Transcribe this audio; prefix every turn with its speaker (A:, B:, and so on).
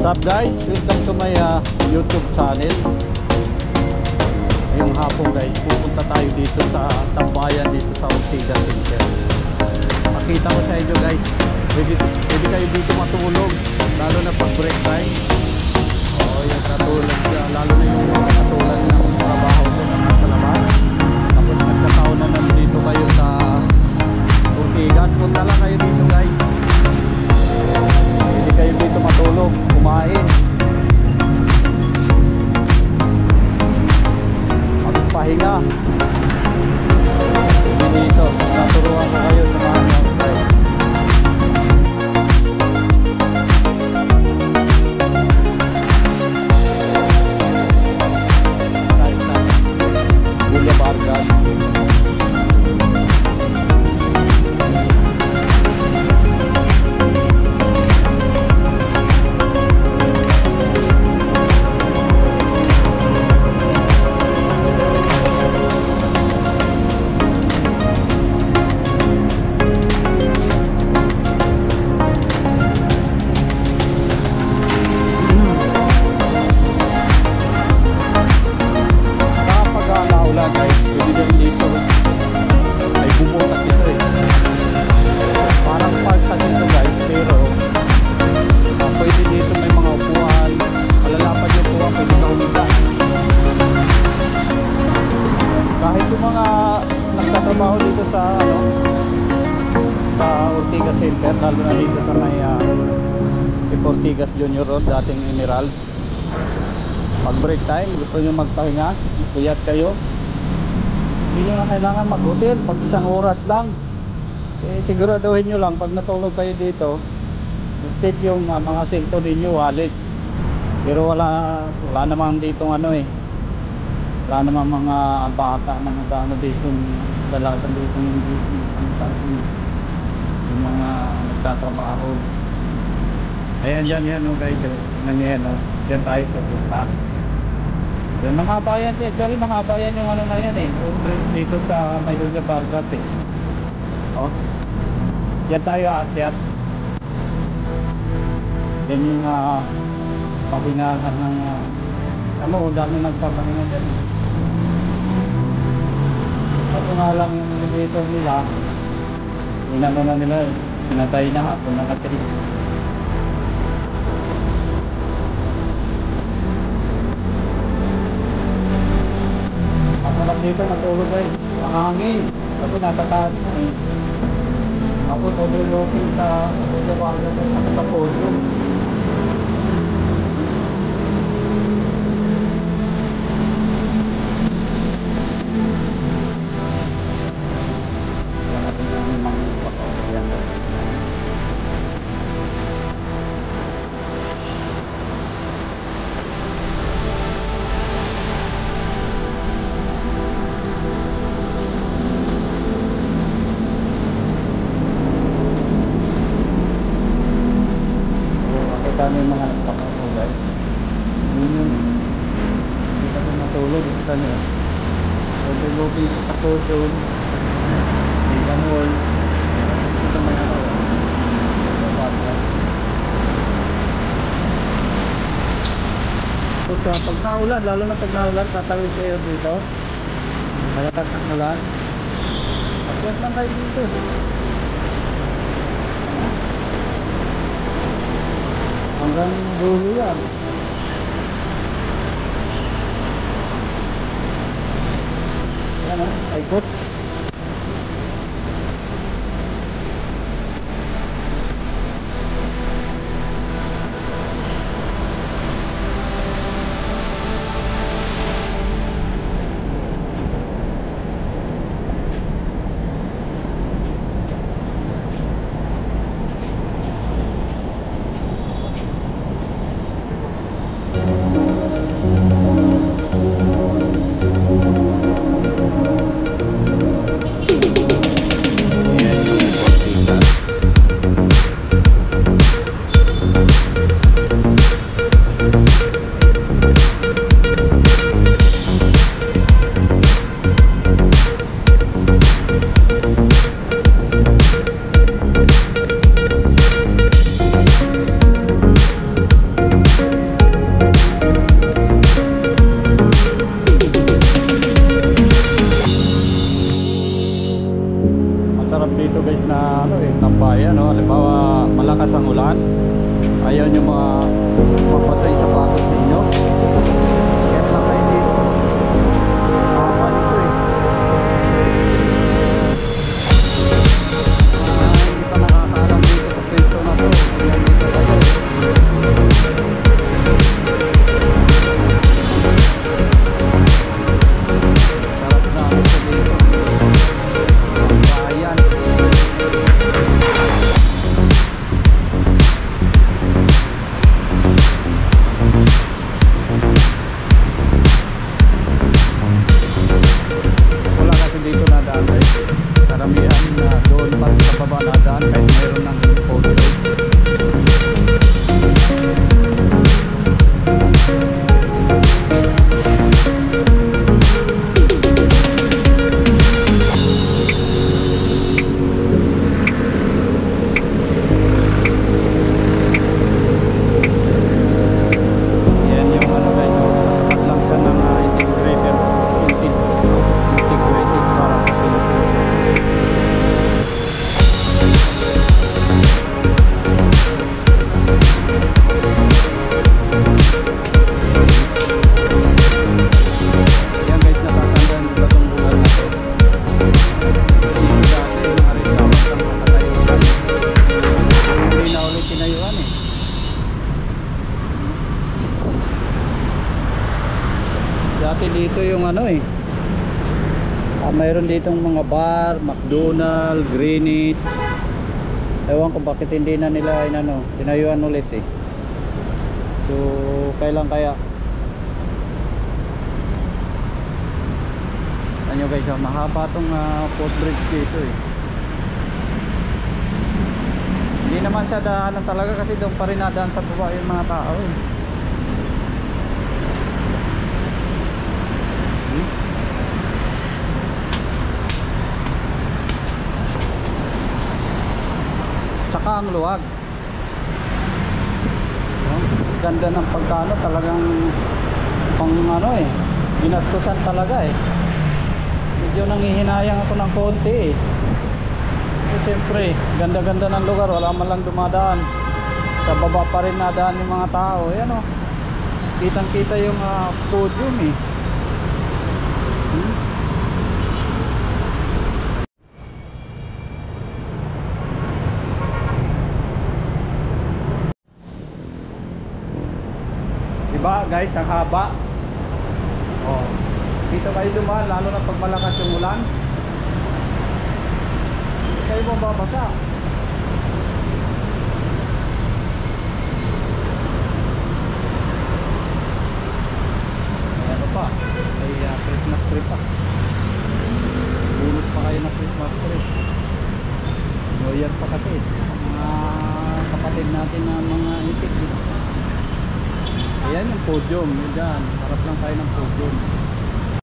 A: What's up guys? Welcome to my YouTube channel. Ngayong hapon guys, pupunta tayo dito sa tambayan dito sa Ortigas Center. Makita ko sa inyo guys, pwede kayo dito matulog, lalo na pag break time. Yung katulad siya, lalo na yung mga katulad ng trabaho ko na nasa labas. Tapos nagkataon na nandito kayo sa Ortigas, punta lang kayo dito guys. Pwede kayo dito matulog, kumain, magpahinga. Dito, naturuan ko kayo sa mga guys. Kahit yung mga nagtatrabaho dito sa sa Ortigas Center, lalo na dito sa may Ortigas Junior Road, dating Emerald, pag break time gusto nyo magpahinga, puyat kayo, hindi nyo na kailangan mag-hotel pag isang oras lang. Siguraduhin nyo lang pag natulog kayo dito, take yung mga cellphone ninyo, wallet. Pero wala naman dito wala naman mga bata na magano dito, dalasan dito yung mga nagtatrabaho. Ayan yan guys, yan tayo sa punta. Yan mga bayan, actually mga bayan yung na yan dito sa Mayuga Bargat yan tayo aakyat. Yan yung pahingahan ng dami nagpapahinga dyan. Ito nga lang yung elevator nila, inano na nila, pinatay na hapon, nakatiri. Ako lang dito matulog guys, makahangin, ako natataas na ako tulog-login sa tulog-login sa nakatapodyo. Kami mga nagpapakaw guys, yun hindi kami matulog, kita nyo lobby sa Cojon, Mega Mall, ito may so pag naulan, lalo na pag naulan, tatawid kayo dito, malakas ang ulan, akyat lang kayo dito. Hanggang dulo yan. Yan ikot. Ayaw nyo mapasa yung sapatos ninyo. Kaya lang kayo dito. Haba nito eh. Hindi pa nakakaalam dito sa pwesto na to. Ayan dito kayo. Sarap na ako sa dito. Ang bayan. Wala kasi dito na daan guys. Karamihan na doon pa sa baba na daan kahit mayroon ng photo. Yan yung ano guys, tapat lang siya ng integrated para sa Pilipinas. Yan guys, natatandaan ko ba itong lugar na to? Dito dati, mga restaurant ang mga katayuan. Hindi na ulit tinayuan eh. Dati dito yung ano eh. Mayroon ditong mga bar, McDonald's, Greenwich. Ewan ko bakit hindi na nila tinayuan ulit eh. So, kailan kaya? Ano guys, mahaba tong footbridge dito eh. Hindi naman siya daanan talaga kasi doon pa rin nadaan sa baba yung mga tao eh. Tsaka ang luwag. Ganda ng pagkano, talagang pang ginastusan talaga eh. Medyo nangihinayang ako ng konti eh. Kasi siyempre, ganda-ganda ng lugar, wala man lang dumadaan. Sa baba pa rin nadaan yung mga tao. Ayan o, kitang-kita yung podium eh. Diba guys, ang haba. Oh, dito kayo dumaan, lalo na pag malakas yung ulan. Hindi kayo mababasa. Ano pa? May Christmas tree pa. Bonus pa kayo na Christmas tree. New Year pa kasi. Mga kapatid natin na mga itik. Ayan yung podium, yun dyan. Harap lang tayo ng podium.